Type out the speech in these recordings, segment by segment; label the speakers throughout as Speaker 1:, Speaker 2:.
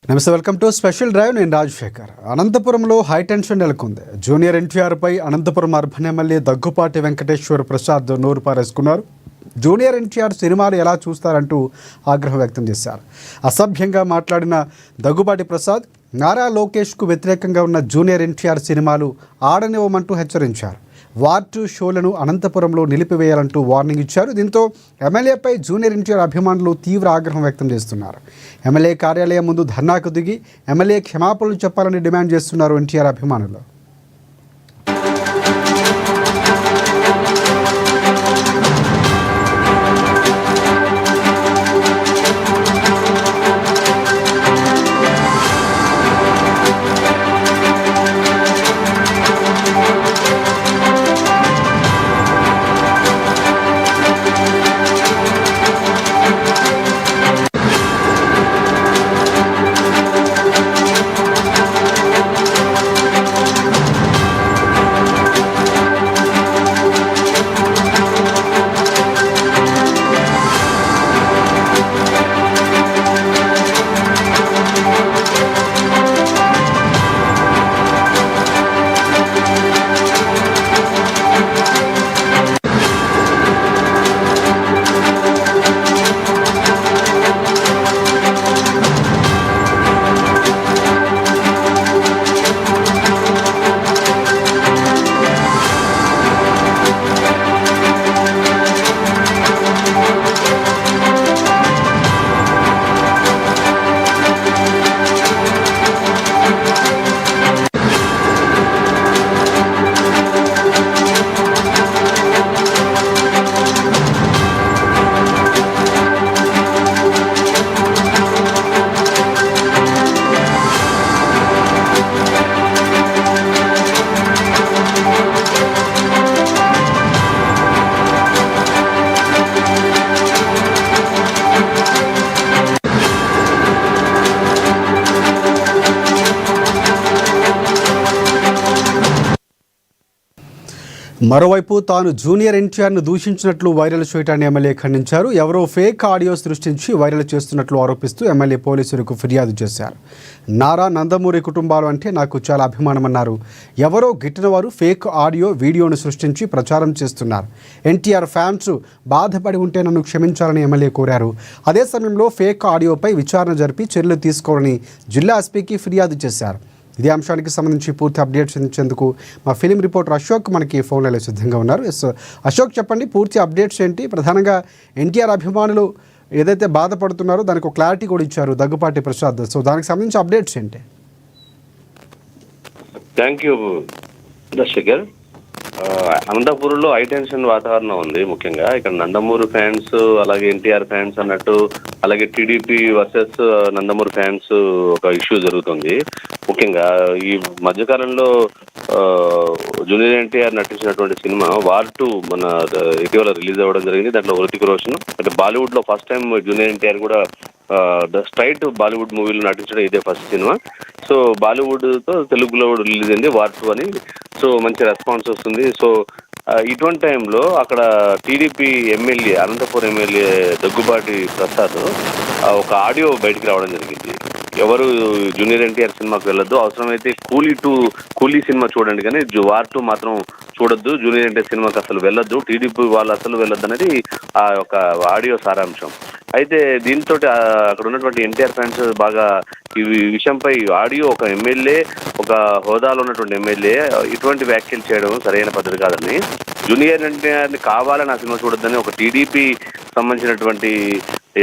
Speaker 1: నమస్తే, welcome to special drive. నేను రాజశేఖర్. అనంతపురంలో హై టెన్షన్ నెలకొంది. జూనియర్ ఎన్టీఆర్పై అనంతపురం అర్బన్ ఎమ్మెల్యే దగ్గుపాటి వెంకటేశ్వర ప్రసాద్ నోరు పారేసుకున్నారు. జూనియర్ ఎన్టీఆర్ సినిమాలు ఎలా చూస్తారంటూ ఆగ్రహం వ్యక్తం చేశారు. అసభ్యంగా మాట్లాడిన దగ్గుపాటి ప్రసాద్ నారా లోకేష్కు వ్యతిరేకంగా ఉన్న జూనియర్ ఎన్టీఆర్ సినిమాలు ఆడనివ్వమంటూ హెచ్చరించారు. వార్ 2 షోలను అనంతపురంలో నిలిపివేయాలంటూ వార్నింగ్ ఇచ్చారు. దీంతో ఎమ్మెల్యేపై జూనియర్ ఎన్టీఆర్ అభిమానులు తీవ్ర ఆగ్రహం వ్యక్తం చేస్తున్నారు. ఎమ్మెల్యే కార్యాలయం ముందు ధర్నాకు దిగి ఎమ్మెల్యే క్షమాపణలు చెప్పాలని డిమాండ్ చేస్తున్నారు ఎన్టీఆర్ అభిమానులు. మరోవైపు తాను జూనియర్ ఎన్టీఆర్ను దూషించినట్లు వైరల్ చేయడాన్ని ఎమ్మెల్యే ఖండించారు. ఎవరో ఫేక్ ఆడియో సృష్టించి వైరల్ చేస్తున్నట్లు ఆరోపిస్తూ ఎమ్మెల్యే పోలీసులకు ఫిర్యాదు చేశారు. నారా నందమూరి కుటుంబాలు అంటే నాకు చాలా అభిమానమన్నారు. ఎవరో గిట్టినవారు ఫేక్ ఆడియో వీడియోను సృష్టించి ప్రచారం చేస్తున్నారు. ఎన్టీఆర్ ఫ్యాన్స్ బాధపడి ఉంటే నన్ను క్షమించాలని ఎమ్మెల్యే కోరారు. అదే సమయంలో ఫేక్ ఆడియోపై విచారణ జరిపి చర్యలు తీసుకోవాలని జిల్లా ఎస్పీకి ఫిర్యాదు చేశారు. ఇదే అంశానికి సంబంధించి పూర్తి అప్డేట్స్ ఇచ్చేందుకు మా ఫిలిం రిపోర్టర్ అశోక్ మనకి ఫోన్లలో సిద్ధంగా ఉన్నారు. అశోక్, చెప్పండి, పూర్తి అప్డేట్స్ ఏంటి? ప్రధానంగా ఎన్టీఆర్ అభిమానులు ఏదైతే బాధపడుతున్నారో దానికి ఒక క్లారిటీ కూడా ఇచ్చారు దగ్గుపాటి ప్రసాద్. సో దానికి సంబంధించి అప్డేట్స్ ఏంటి?
Speaker 2: Thank you Rajasekhar. అనంతపూర్లో హై టెన్షన్ వాతావరణం ఉంది. ముఖ్యంగా ఇక్కడ నందమూరి ఫ్యాన్స్, అలాగే ఎన్టీఆర్ ఫ్యాన్స్ అన్నట్టు, అలాగే టీడీపీ వర్సెస్ నందమూరి ఫ్యాన్స్ ఒక ఇష్యూ జరుగుతుంది. ముఖ్యంగా ఈ మధ్యకాలంలో జూనియర్ ఎన్టీఆర్ నటించినటువంటి సినిమా వార్ 2 మన ఇటీవల రిలీజ్ అవ్వడం జరిగింది. దాంట్లో హృతిక్ రోషన్ అంటే బాలీవుడ్ లో ఫస్ట్ టైం జూనియర్ ఎన్టీఆర్ కూడా స్ట్రైట్ బాలీవుడ్ మూవీలో నటించడం ఇదే ఫస్ట్ సినిమా. సో బాలీవుడ్ తో తెలుగులో కూడా రిలీజ్ అయింది వార్ 2 అని. సో మంచి రెస్పాన్స్ వస్తుంది. సో ఇటువంటి టైంలో అక్కడ TDP MLA, Anantapuram MLA Daggubati Prasad ఒక ఆడియో బయటికి రావడం జరిగింది. ఎవరు జూనియర్ ఎన్టీఆర్ సినిమాకి వెళ్ళొద్దు, అవసరమైతే కూలీ సినిమా చూడండి, కానీ వార్ 2 మాత్రం చూడొద్దు, జూనియర్ ఎన్టీఆర్ సినిమాకి అసలు వెళ్ళొద్దు, టీడీపీ వాళ్ళు అసలు వెళ్ళొద్దు అనేది ఆ యొక్క ఆడియో సారాంశం. అయితే దీంతో అక్కడ ఉన్నటువంటి ఎన్టీఆర్ ఫ్యాన్స్ బాగా ఈ విషయంపై ఆడియో ఒక ఎమ్మెల్యే, ఒక హోదాలో ఉన్నటువంటి ఎమ్మెల్యే ఇటువంటి వ్యాఖ్యలు చేయడం సరైన పద్ధతి కాదని, జూనియర్ ఎన్టీఆర్ని కావాలని ఆ సినిమా చూడొద్దని ఒక టీడీపీ సంబంధించినటువంటి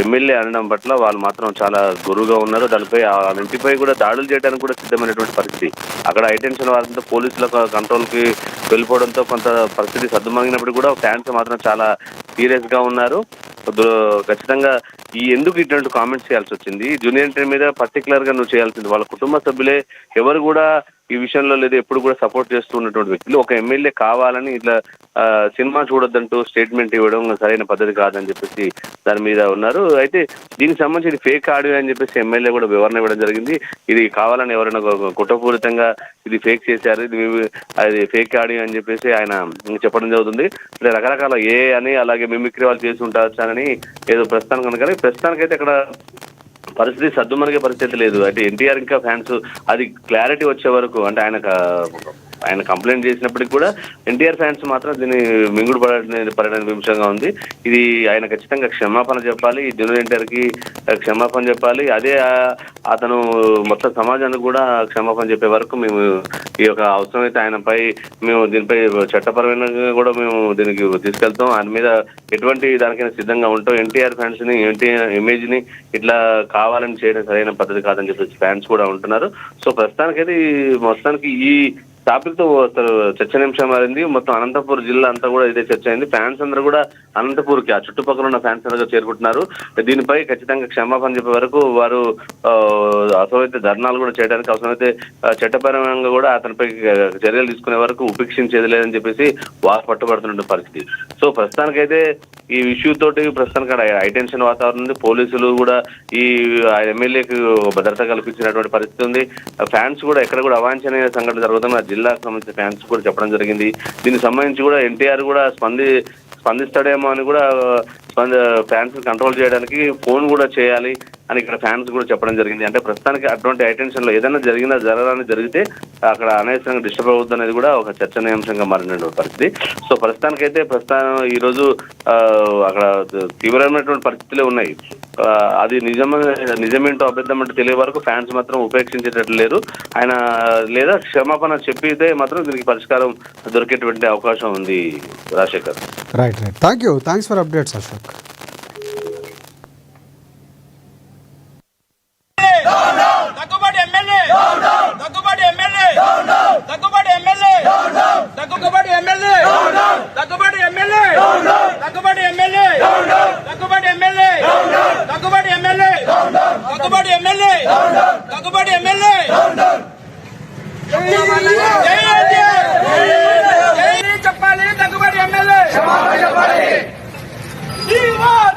Speaker 2: ఎమ్మెల్యే అనడం పట్ల వాళ్ళు మాత్రం చాలా గురువుగా ఉన్నారు. దానిపై ఆ ఇంటిపై కూడా దాడులు చేయడానికి కూడా సిద్ధమైనటువంటి పరిస్థితి. అక్కడ హైటెన్షన్ వారంతో పోలీసుల కంట్రోల్కి వెళ్ళిపోవడంతో కొంత పరిస్థితి సద్దుమగినప్పుడు కూడా ఫ్యాన్స్ మాత్రం చాలా సీరియస్ గా ఉన్నారు. ఖచ్చితంగా ఎందుకు ఇటువంటి కామెంట్స్ చేయాల్సి వచ్చింది? జూనియర్ ఎన్టీఆర్ మీద పర్టికులర్ గా నువ్వు చేయాల్సింది, వాళ్ళ కుటుంబ సభ్యులే ఎవరు కూడా ఈ విషయంలో లేదు ఎప్పుడు కూడా సపోర్ట్ చేస్తూ ఉన్నటువంటి వ్యక్తులు ఒక ఎమ్మెల్యే కావాలని ఇట్లా సినిమా చూడొద్దంటూ స్టేట్మెంట్ ఇవ్వడం సరైన పద్ధతి కాదని చెప్పేసి దాని మీద ఉన్నారు. అయితే దీనికి సంబంధించి ఇది ఫేక్ ఆడియో అని చెప్పేసి ఎమ్మెల్యే కూడా వివరణ ఇవ్వడం జరిగింది. ఇది కావాలని ఎవరైనా కుట్రపూరితంగా ఇది ఫేక్ చేశారు, అది ఫేక్ ఆడియో అని చెప్పేసి ఆయన చెప్పడం జరుగుతుంది. అంటే రకరకాల అని అలాగే మిమిక్రీ వాళ్ళు చేసి ఉంటారని ఏదో ప్రస్తుతానికి కనుక, ప్రస్తుతానికైతే అక్కడ పరిస్థితి సద్దుమణిగే పరిస్థితి లేదు. అంటే ఎన్టీఆర్ ఇంకా ఫ్యాన్స్ అది క్లారిటీ వచ్చే వరకు, అంటే ఆయన కంప్లైంట్ చేసినప్పటికి కూడా ఎన్టీఆర్ ఫ్యాన్స్ మాత్రం దీన్ని మింగుడు పడని విషయంగా ఉంది. ఇది ఆయన ఖచ్చితంగా క్షమాపణ చెప్పాలి, జూనియర్ ఎన్టీఆర్కి క్షమాపణ చెప్పాలి. అదే అతను మొత్తం సమాజానికి కూడా క్షమాపణ చెప్పే వరకు మేము ఈ యొక్క అవసరమైతే ఆయనపై మేము దీనిపై చట్టపరమైన కూడా మేము దీనికి తీసుకెళ్తాం. ఆయన మీద ఎటువంటి దానికైనా సిద్ధంగా ఉంటాం. ఎన్టీఆర్ ఫ్యాన్స్ ని, ఎన్టీఆర్ ఇమేజ్ ని ఇట్లా కావాలని చేయడం సరైన పద్ధతి కాదని చెప్పేసి ఫ్యాన్స్ కూడా ఉంటున్నారు. సో ప్రస్తుతానికైతే మొత్తానికి ఈ టాపిక్ తో చర్చనీయాంశం మారింది. మొత్తం అనంతపూర్ జిల్లా అంతా కూడా ఇదే చర్చ అయింది. ఫ్యాన్స్ అందరూ కూడా అనంతపూర్కి, ఆ చుట్టుపక్కల ఉన్న ఫ్యాన్స్ అందరూ చేరుకుంటున్నారు. దీనిపై ఖచ్చితంగా క్షమాపణ చెప్పే వరకు వారు అవసరమైతే ధర్నాలు కూడా చేయడానికి, అవసరమైతే చట్టపరంగా కూడా అతనిపై చర్యలు తీసుకునే వరకు ఉపేక్షించేది లేదని చెప్పేసి వారు పట్టుబడుతున్న పరిస్థితి. సో ప్రస్తుతానికైతే ఈ ఇష్యూ తోటి ప్రస్తుతానికి హైటెన్షన్ వాతావరణం ఉంది. పోలీసులు కూడా ఈ ఎమ్మెల్యేకి భద్రత కల్పించినటువంటి పరిస్థితి ఉంది. ఫ్యాన్స్ కూడా ఎక్కడ కూడా అవాంఛనీయ సంఘటన జరుగుతున్న జిల్లాకు సంబంధించిన ఫ్యాన్స్ కూడా చెప్పడం జరిగింది. దీనికి సంబంధించి కూడా ఎన్టీఆర్ కూడా స్పందిస్తాడేమో అని కూడా ఫ్యాన్స్ కంట్రోల్ చేయడానికి ఫోన్ కూడా చేయాలి అని ఇక్కడ ఫ్యాన్స్ కూడా చెప్పడం జరిగింది. అంటే ప్రస్తుతానికి అటువంటి హైటెన్షన్ లో ఏదైనా జరిగితే అక్కడ అనవసరంగా డిస్టర్బ్ అవుతుంది అనేది కూడా ఒక చర్చనీయాంశంగా మారిన పరిస్థితి. సో ప్రస్తుతానికైతే ఈ రోజు అక్కడ తీవ్రమైనటువంటి పరిస్థితులే ఉన్నాయి. అది నిజమేంటో అబద్ధమంటో తెలియ వరకు ఫ్యాన్స్ మాత్రం ఉపేక్షించేటట్లు లేరు. ఆయన లేదా క్షమాపణ చెప్పితే మాత్రం దీనికి పరిష్కారం దొరికేటువంటి అవకాశం ఉంది. Rajasekhar.
Speaker 1: Right. Thanks for updates Ashok.
Speaker 3: Daggubati MLA